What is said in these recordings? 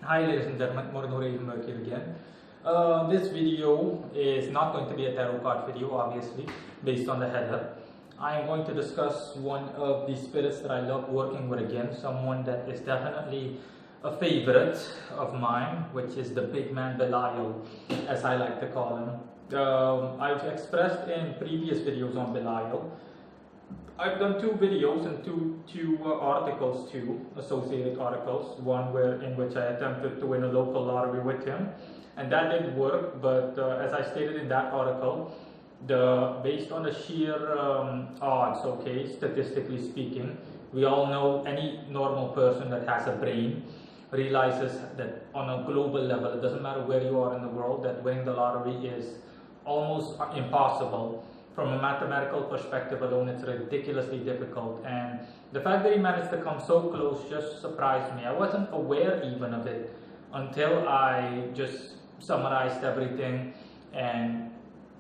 Hi ladies and gentlemen, Morgan here again. This video is not going to be a tarot card video, obviously, based on the header. I am going to discuss one of the spirits that I love working with again, someone that is definitely a favorite of mine, which is the big man Belial, as I like to call him. I've expressed in previous videos on Belial. I've done two videos and two articles too, associated articles. One in which I attempted to win a local lottery with him, and that didn't work. But as I stated in that article, based on the sheer odds, okay, statistically speaking, we all know any normal person that has a brain realizes that on a global level, it doesn't matter where you are in the world, that winning the lottery is almost impossible. From a mathematical perspective alone, it's ridiculously difficult, and the fact that he managed to come so close just surprised me. I wasn't aware even of it until I just summarized everything and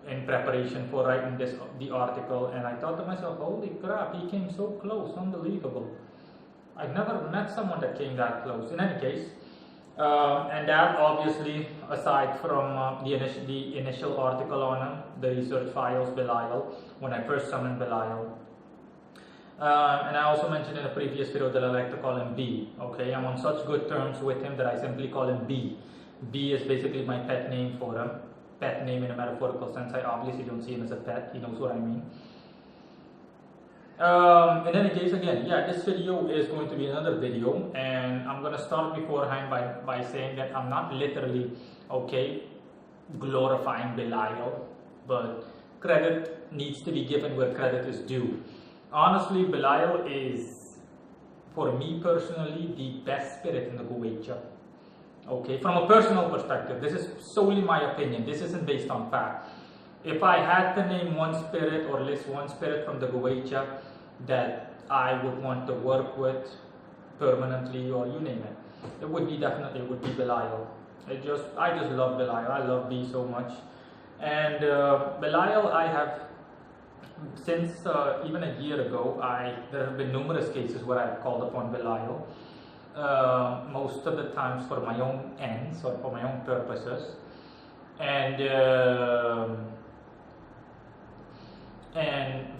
in preparation for writing the article, and I thought to myself, holy crap, he came so close, unbelievable. I've never met someone that came that close. In any case, and that obviously, aside from the initial article on him, the research files Belial, when I first summoned Belial. And I also mentioned in a previous video that I like to call him B. Okay, I'm on such good terms with him that I simply call him B. B is basically my pet name for him. Pet name in a metaphorical sense. I obviously don't see him as a pet, he knows what I mean. In any case, again, yeah, this video is going to be another video, and I'm going to start beforehand by saying that I'm not literally, okay, glorifying Belial, but credit needs to be given where credit is due. Honestly, Belial is, for me personally, the best spirit in the Guwecha. Okay, from a personal perspective, this is solely my opinion, this isn't based on fact. If I had to name one spirit or list one spirit from the Guwecha that I would want to work with permanently, or you name it, it would be Belial. I just love Belial. I love B so much. And Belial, I have since even a year ago, there have been numerous cases where I've called upon Belial. Most of the times for my own ends or for my own purposes, and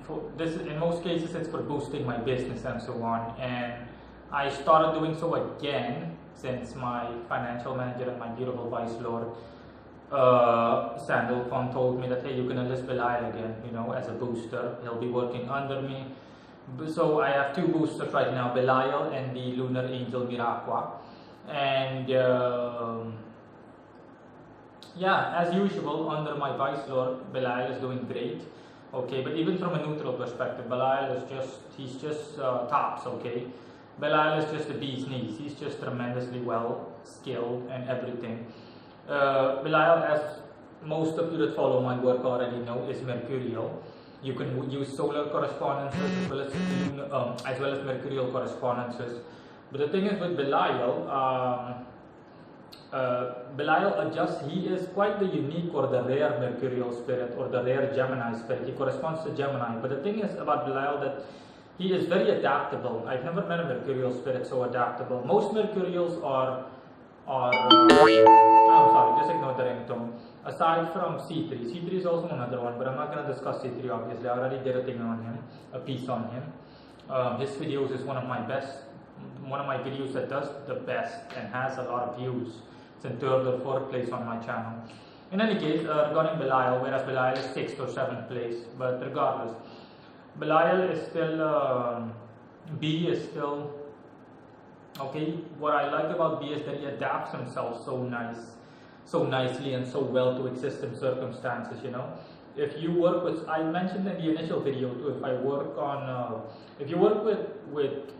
for this, in most cases, it's for boosting my business and so on. And I started doing so again since my financial manager and my beautiful vice lord, Sandalphon, told me that, hey, you can enlist Belial again, you know, as a booster. He'll be working under me. So I have two boosters right now, Belial and the Lunar Angel Miraqua. And yeah, as usual, under my vice lord, Belial is doing great. Okay, but even from a neutral perspective, Belial is he's just tops, okay? Belial is just a bee's knees. He's just tremendously well skilled and everything. Belial, as most of you that follow my work already know, is mercurial. You can use solar correspondences as well as mercurial correspondences. But the thing is with Belial, Belial adjusts. He is quite the unique or the rare mercurial spirit or the rare Gemini spirit. He corresponds to Gemini. But the thing is about Belial that he is very adaptable. I've never met a mercurial spirit so adaptable. Most mercurials are I'm sorry, just ignore the ringtone. Aside from C3, C3 is also another one, but I'm not going to discuss C3 obviously. I already did a thing on him, a piece on him. His videos is one of my videos that does the best and has a lot of views. It's in 3rd or 4th place on my channel. In any case, regarding Belial, whereas Belial is 6th or 7th place, but regardless, Belial is still, B is still, okay. What I like about B is that he adapts himself so nicely and so well to existing circumstances, you know. If you work with, I mentioned in the initial video too, if you work with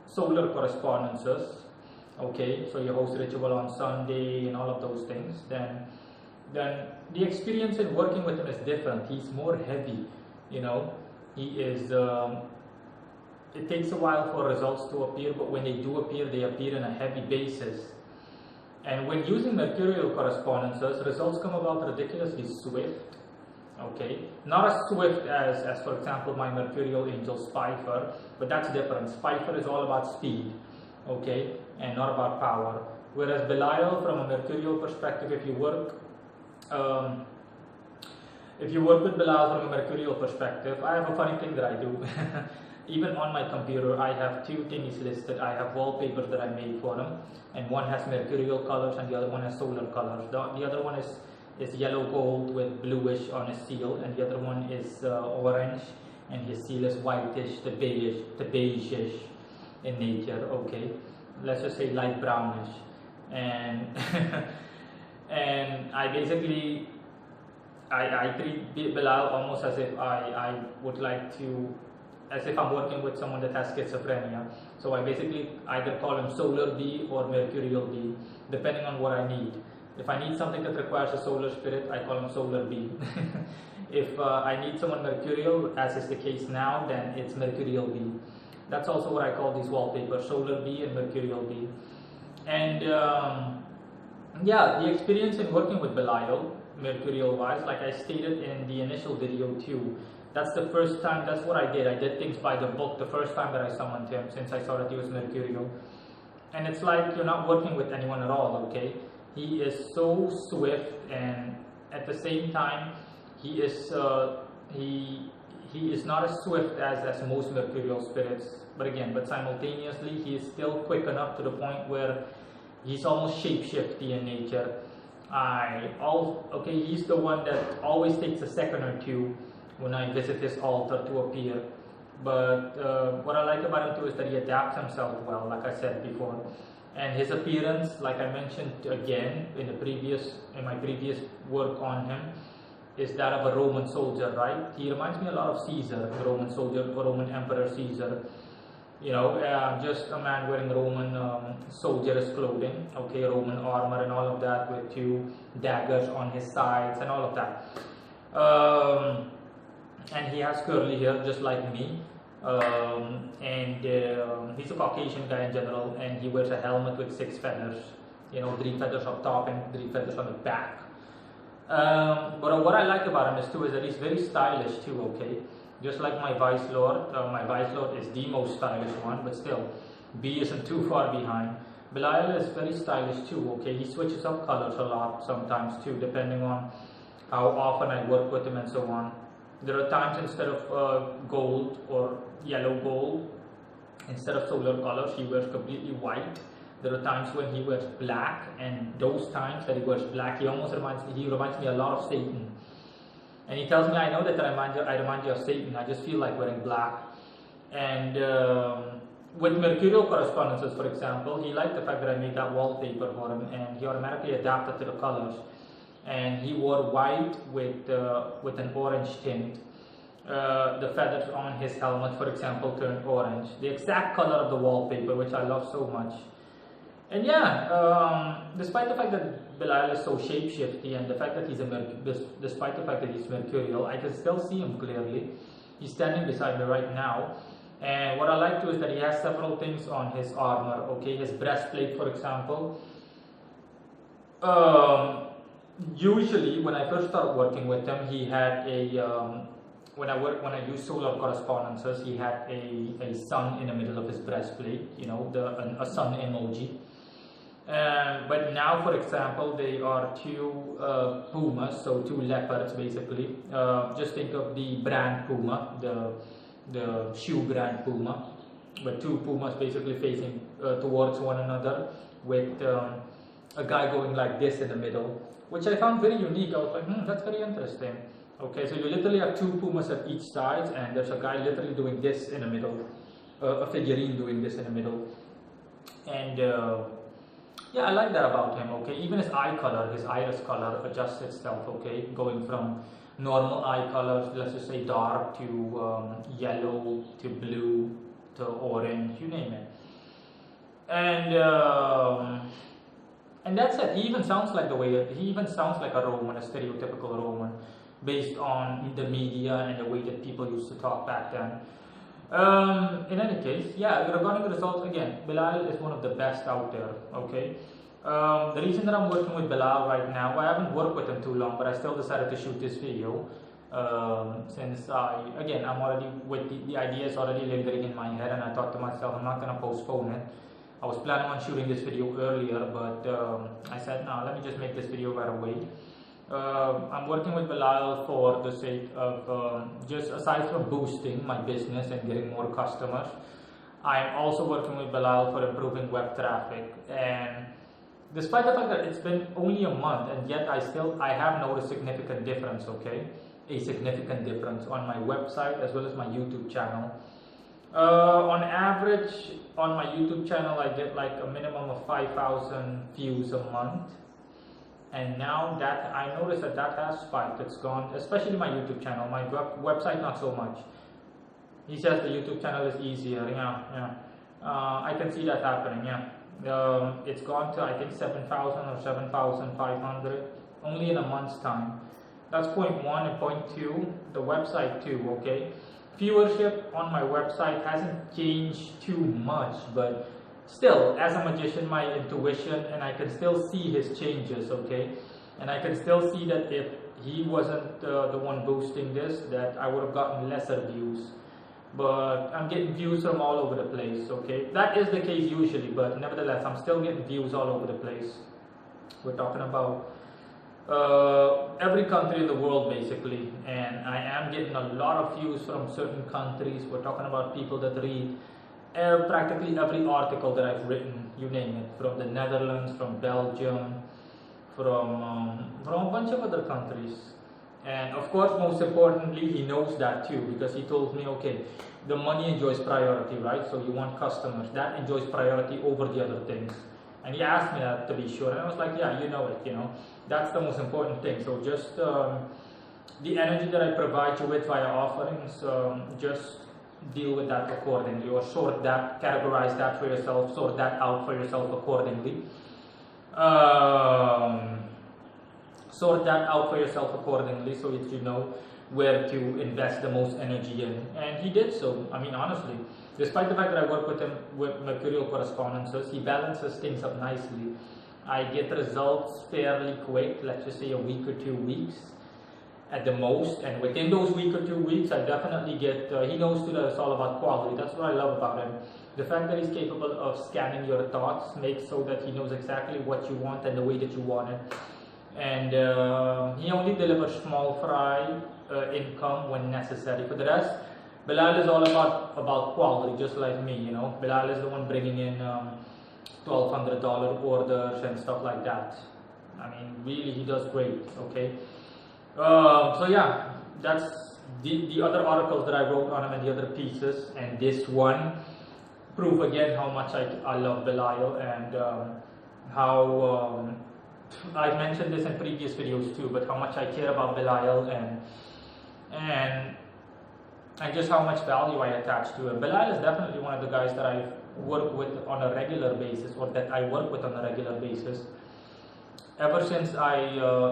solar correspondences, okay, so you host ritual on Sunday and all of those things, then the experience in working with him is different. He's more heavy, you know. He is, it takes a while for results to appear, but when they do appear, they appear in a heavy basis. And when using mercurial correspondences, results come about ridiculously swift. Okay, not as swift as for example my mercurial angel Spifer, but that's different. Spifer is all about speed, okay, and not about power. Whereas Belial, from a mercurial perspective, um, if you work with Belial from a mercurial perspective, I have a funny thing that I do. Even on my computer, I have two things listed. I have wallpapers that I made for them, and one has mercurial colors and the other one has solar colors. The other one is yellow gold with bluish on his seal, and the other one is orange, and his seal is whitish, the beigeish in nature. Okay, let's just say light brownish, and and I basically I treat Belial almost as if I would like to, as if I'm working with someone that has schizophrenia. So I basically either call him solar B or mercurial B, depending on what I need. If I need something that requires a solar spirit, I call him solar B. If I need someone mercurial, as is the case now, then it's mercurial B. That's also what I call these wallpapers, solar B and mercurial B. And yeah, the experience in working with Belial, mercurial wise, like I stated in the initial video too, that's the first time, that's what I did. I did things by the book the first time that I summoned him, since I saw that he was mercurial. And it's like you're not working with anyone at all, okay? He is so swift, and at the same time, he is not as swift as most mercurial spirits, but simultaneously he is still quick enough to the point where he's almost shapeshifty in nature. He's the one that always takes a second or two when I visit his altar to appear. But what I like about him too is that he adapts himself well, like I said before. And his appearance, like I mentioned again in my previous work on him, is that of a Roman soldier, right? He reminds me a lot of Caesar, the Roman soldier, the Roman Emperor Caesar. You know, just a man wearing Roman soldier's clothing, okay, Roman armor and all of that, with two daggers on his sides and all of that. And he has curly hair just like me. He's a Caucasian guy in general, and he wears a helmet with 6 feathers, you know, 3 feathers up top and 3 feathers on the back. But what I like about him is that he's very stylish too, okay? Just like my Vice Lord is the most stylish one, but still, B isn't too far behind. Belial is very stylish too, okay? He switches up colors a lot sometimes too, depending on how often I work with him and so on. There are times instead of gold or yellow gold, instead of solar colors, he wears completely white. There are times when he wears black, and those times that he wears black, he reminds me a lot of Satan. And he tells me, I know that I remind you of Satan, I just feel like wearing black. And with mercurial correspondences, for example, he liked the fact that I made that wallpaper for him, and he automatically adapted to the colors. And he wore white with an orange tint. The feathers on his helmet, for example, turned orange. The exact color of the wallpaper, which I love so much. And yeah, despite the fact that Belial is so shapeshifty, and the fact that despite the fact that he's mercurial, I can still see him clearly. He's standing beside me right now. And what I like too is that he has several things on his armor. Okay, his breastplate, for example. Usually, when I first started working with him, he had a when I used solar correspondences, he had a sun in the middle of his breastplate. You know, a sun emoji. But now, for example, they are 2 pumas, so 2 leopards basically. Just think of the brand Puma, the shoe brand Puma, but 2 pumas basically facing towards one another, with a guy going like this in the middle, which I found very unique. I was like, that's very interesting. Okay, so you literally have 2 pumas at each side, and there's a guy literally doing this in the middle, a figurine doing this in the middle, and yeah, I like that about him. Okay, even his eye color, his iris color adjusts itself. Okay, going from normal eye colors, let's just say dark, to yellow, to blue, to orange, you name it. And that's it. He even sounds like a Roman, a stereotypical Roman, based on the media and the way that people used to talk back then. In any case, yeah, regarding the results, again, Belial is one of the best out there, okay? The reason that I'm working with Belial right now, I haven't worked with him too long, but I still decided to shoot this video, since I'm already, with the idea is already lingering in my head, and I thought to myself, I'm not going to postpone it. I was planning on shooting this video earlier, but I said, no, let me just make this video right away. I'm working with Belial for the sake of just aside from boosting my business and getting more customers, I'm also working with Belial for improving web traffic. And despite the fact that it's been only a month, and yet I have noticed significant difference, okay? A significant difference on my website as well as my YouTube channel. On average, on my YouTube channel, I get like a minimum of 5,000 views a month. And now that I noticed that has spiked, it's gone, especially my YouTube channel, my website not so much. He says the YouTube channel is easier, I can see that happening, it's gone to I think 7,000 or 7,500 only in a month's time. That's point one. And point two, the website too, okay? Viewership on my website hasn't changed too much, but still, as a magician, my intuition, and I can still see his changes, okay? And I can still see that if he wasn't the one boosting this, that I would have gotten lesser views. But I'm getting views from all over the place, okay? That is the case usually, but nevertheless, I'm still getting views all over the place. We're talking about every country in the world basically, and I am getting a lot of views from certain countries. We're talking about people that read practically every article that I've written, you name it, from the Netherlands, from Belgium, from a bunch of other countries. And of course, most importantly, he knows that too, because he told me, okay, the money enjoys priority, right? So you want customers, that enjoys priority over the other things. And he asked me that to be sure, and I was like, yeah, you know it, that's the most important thing. So just the energy that I provide you with via offerings, just deal with that accordingly, or sort that, categorize that for yourself, sort that out for yourself accordingly. Sort that out for yourself accordingly so that you know where to invest the most energy in. And he did so. I mean, honestly, despite the fact that I work with him with mercurial correspondences, he balances things up nicely. I get results fairly quick, let's just say a week or 2 weeks at the most, and within those week or 2 weeks, I definitely get, he knows too that it's all about quality. That's what I love about him. The fact that he's capable of scanning your thoughts makes so that he knows exactly what you want and the way that you want it. And he only delivers small fry income when necessary. For the rest, Belial is all about quality, just like me, Belial is the one bringing in $1,200 orders and stuff like that. I mean, really, he does great, okay? So yeah, that's the other articles that I wrote on him and the other pieces, and this one prove again how much I love Belial, and how I mentioned this in previous videos too, but how much I care about Belial and just how much value I attach to him. Belial is definitely one of the guys that I work with on a regular basis, or that I work with on a regular basis. Ever since I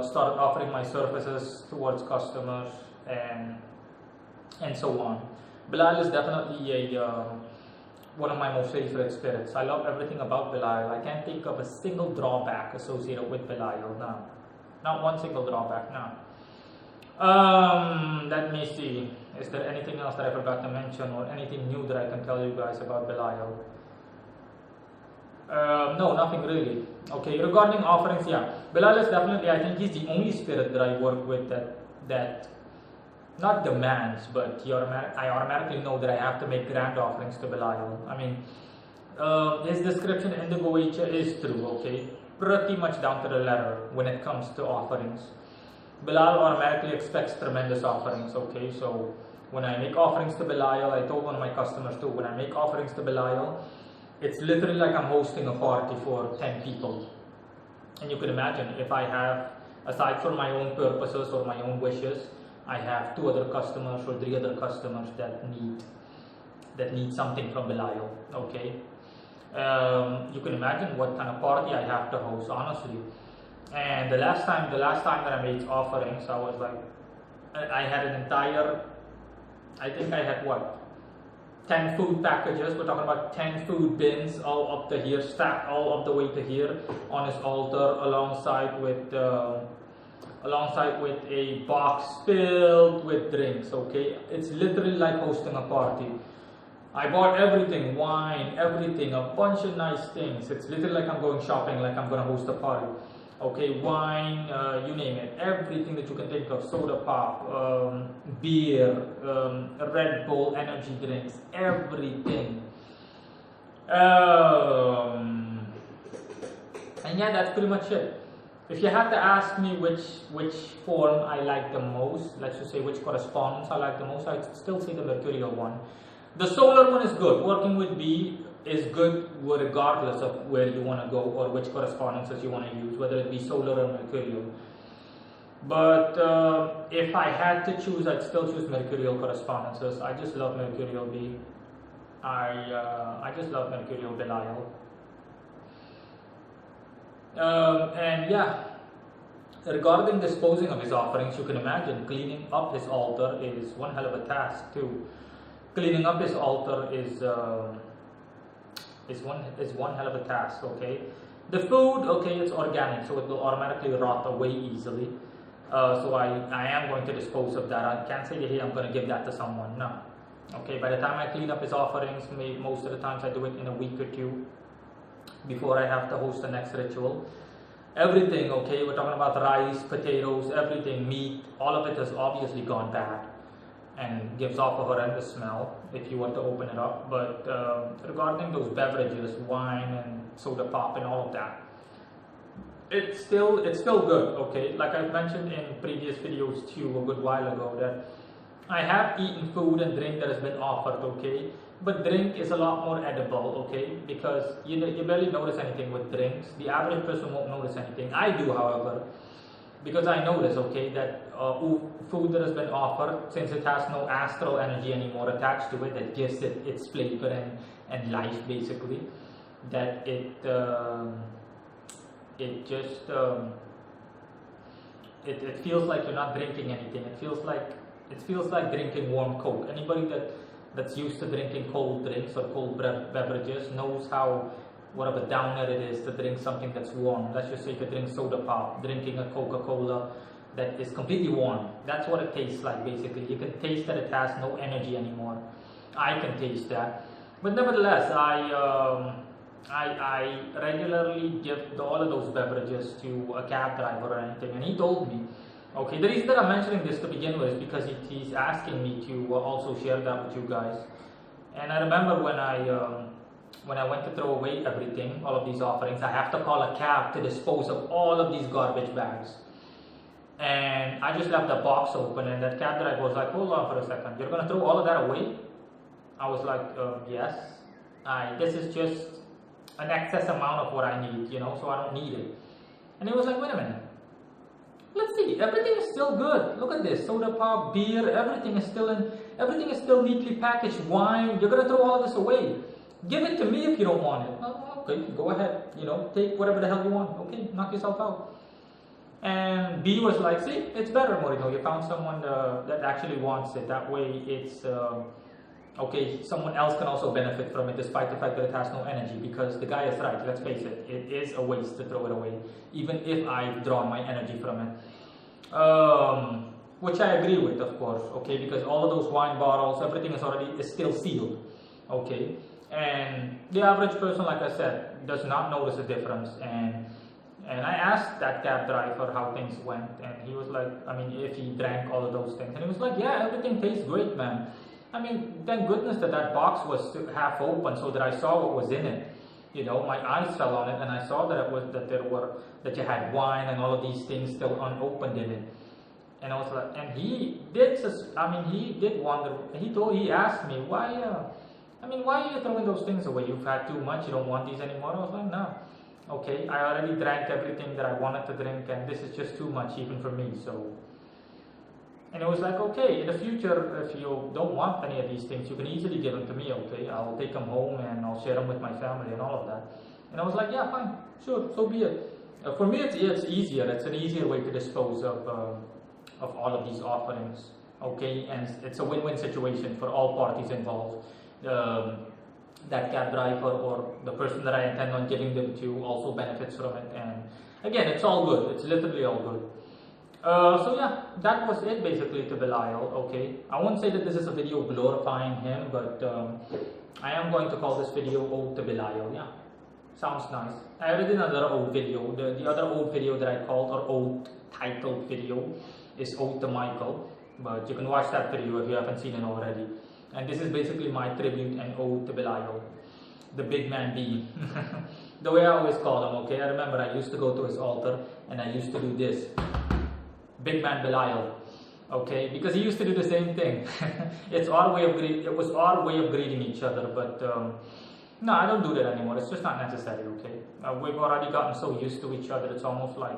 started offering my services towards customers and so on. Belial is definitely one of my most favorite spirits. I love everything about Belial. I can't think of a single drawback associated with Belial. No. Not one single drawback, no. Let me see. Is there anything else that I forgot to mention, or anything new that I can tell you guys about Belial? No, nothing really. Okay, regarding offerings, yeah. Belial is definitely, I think he's the only spirit that I work with that not demands, but I automatically know that I have to make grand offerings to Belial. I mean, his description in the Goetia is true, okay? Pretty much down to the letter when it comes to offerings. Belial automatically expects tremendous offerings, okay? So when I make offerings to Belial, I told one of my customers too, when I make offerings to Belial, it's literally like I'm hosting a party for 10 people. And you can imagine, if I have, aside from my own purposes or my own wishes, I have 2 other customers or 3 other customers that need something from Belial, okay? You can imagine what kind of party I have to host, honestly. And the last time that I made offerings, I was like, I had an entire, I think I had 10 food packages. We're talking about 10 food bins all up to here, stacked all up the way to here on his altar, alongside with a box filled with drinks, okay? It's literally like hosting a party. I bought everything, wine, everything, a bunch of nice things. It's literally like I'm going shopping, like I'm gonna host a party. Okay, wine, you name it, everything that you can think of, soda pop, beer, Red Bull, energy drinks, everything. And yeah, that's pretty much it. If you had to ask me which form I like the most, let's just say which correspondence I like the most, I'd still say the mercurial one. The solar one is good. Working with B is good regardless of where you want to go or which correspondences you want to use, whether it be solar or mercurial. But if I had to choose, I'd still choose mercurial correspondences. I just love mercurial B. I just love mercurial Belial. And yeah, regarding disposing of his offerings, you can imagine cleaning up his altar is one hell of a task too. Cleaning up his altar is one hell of a task. Okay, the food, okay, it's organic, so it will automatically rot away easily. So I am going to dispose of that. I can't say, hey, I'm going to give that to someone. No. Okay, by the time I clean up his offerings, most of the times I do it in a week or two before I have to host the next ritual. Everything, okay, we're talking about rice, potatoes, everything, meat, all of it has obviously gone bad and gives off a horrendous smell if you were to open it up. But regarding those beverages, wine and soda pop and all of that, it's still good. Okay, like I've mentioned in previous videos too a good while ago, that I have eaten food and drink that has been offered, okay, but drink is a lot more edible, okay, because you barely notice anything with drinks. The average person won't notice anything. I do, however, because I notice, okay, that food that has been offered, since it has no astral energy anymore attached to it that gives it its flavor and life, basically, that it feels like you're not drinking anything. It feels like drinking warm Coke. Anybody that's used to drinking cold drinks or cold beverages knows what of a downer it is to drink something that's warm. Let's just say to drink soda pop, drinking a Coca-Cola that is completely warm. That's what it tastes like, basically. You can taste that it has no energy anymore. I can taste that. But nevertheless, I regularly give all of those beverages to a cab driver or anything, and he told me, okay, the reason that I'm mentioning this to begin with is because he's asking me to also share that with you guys. And I remember when I went to throw away everything, all of these offerings, I have to call a cab to dispose of all of these garbage bags. And I just left the box open, and that cab driver was like, hold on for a second, you're going to throw all of that away? I was like, yes. This is just an excess amount of what I need, so I don't need it. And he was like, wait a minute. Let's see, everything is still good. Look at this, soda pop, beer, everything is still neatly packaged. Wine, you're gonna throw all this away. Give it to me if you don't want it. Oh, okay, go ahead. Take whatever the hell you want. Okay, knock yourself out. And B was like, see, it's better, Morino. You found someone that actually wants it. That way, it's okay. Someone else can also benefit from it, despite the fact that it has no energy. Because the guy is right. Let's face it. It is a waste to throw it away, even if I've drawn my energy from it. Which I agree with, of course. Okay, because all of those wine bottles, everything is still sealed. Okay, and the average person, like I said, does not notice a difference. And I asked that cab driver how things went, and he was like, if he drank all of those things, and he was like, yeah, everything tastes great, man. Thank goodness that box was half open so that I saw what was in it. My eyes fell on it, and I saw that you had wine and all of these things still unopened in it. And I was like, and he did wonder. He asked me, why are you throwing those things away? You've had too much. You don't want these anymore. I was like, no. Okay, I already drank everything that I wanted to drink, and this is just too much even for me. So. And it was like, okay, in the future, if you don't want any of these things, you can easily give them to me, okay? I'll take them home and I'll share them with my family and all of that. And I was like, yeah, fine, sure, so be it. For me, it's easier. It's an easier way to dispose of all of these offerings, okay? And it's a win-win situation for all parties involved. That cab driver or the person that I intend on giving them to also benefits from it. And again, it's all good. It's literally all good. So yeah, that was it basically to Belial, okay. I won't say that this is a video glorifying him, but I am going to call this video Ode To Belial. Yeah, sounds nice. I already did another Ode video. The other Ode video that I called, or Ode titled video, is Ode To Michael. But you can watch that video if you haven't seen it already. And this is basically my tribute and Ode To Belial, the big man B. The way I always call him, okay? I remember I used to go to his altar and I used to do this. Big man Belial. Okay, because he used to do the same thing. It was our way of greeting each other, but no, I don't do that anymore. It's just not necessary. Okay, we've already gotten so used to each other. It's almost like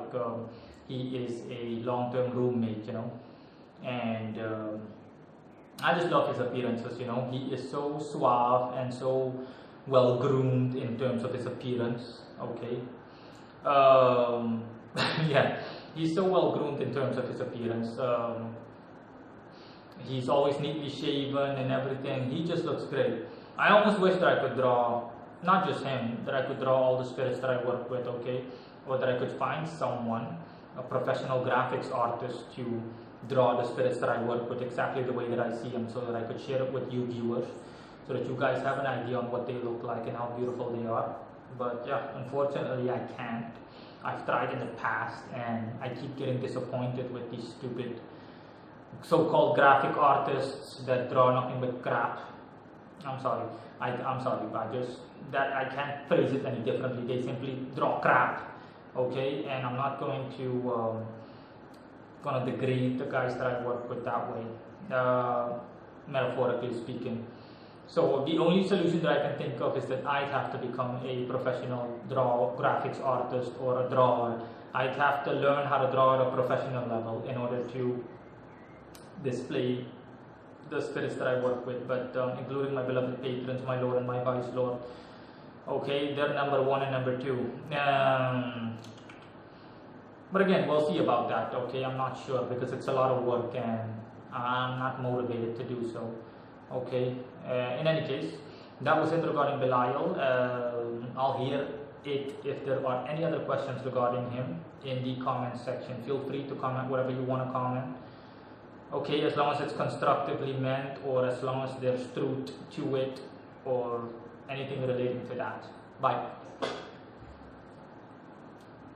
he is a long-term roommate, you know. And I just love his appearances. You know, he is so suave and so well groomed in terms of his appearance. Okay, yeah. He's so well groomed in terms of his appearance. He's always neatly shaven and everything. He just looks great. I almost wish that I could draw, not just him, that I could draw all the spirits that I work with, okay? Or that I could find someone, a professional graphics artist, to draw the spirits that I work with exactly the way that I see them, so that I could share it with you viewers, so that you guys have an idea on what they look like and how beautiful they are. But yeah, unfortunately I can't. I've tried in the past and I keep getting disappointed with these stupid so-called graphic artists that draw nothing but crap. I'm sorry, I'm sorry, but I can't phrase it any differently. They simply draw crap, okay? And I'm not going to gonna degrade the guys that I work with that way, metaphorically speaking. So the only solution that I can think of is that I'd have to become a professional graphics artist or a drawer. I'd have to learn how to draw at a professional level in order to display the spirits that I work with, but including my beloved patrons, my Lord and my Vice Lord. Okay, they're number one and number two. But again, we'll see about that. Okay, I'm not sure because it's a lot of work and I'm not motivated to do so. Okay, in any case, that was it regarding Belial. I'll hear it if there are any other questions regarding him in the comment section. Feel free to comment whatever you want to comment. Okay, as long as it's constructively meant, or as long as there's truth to it, or anything relating to that. Bye.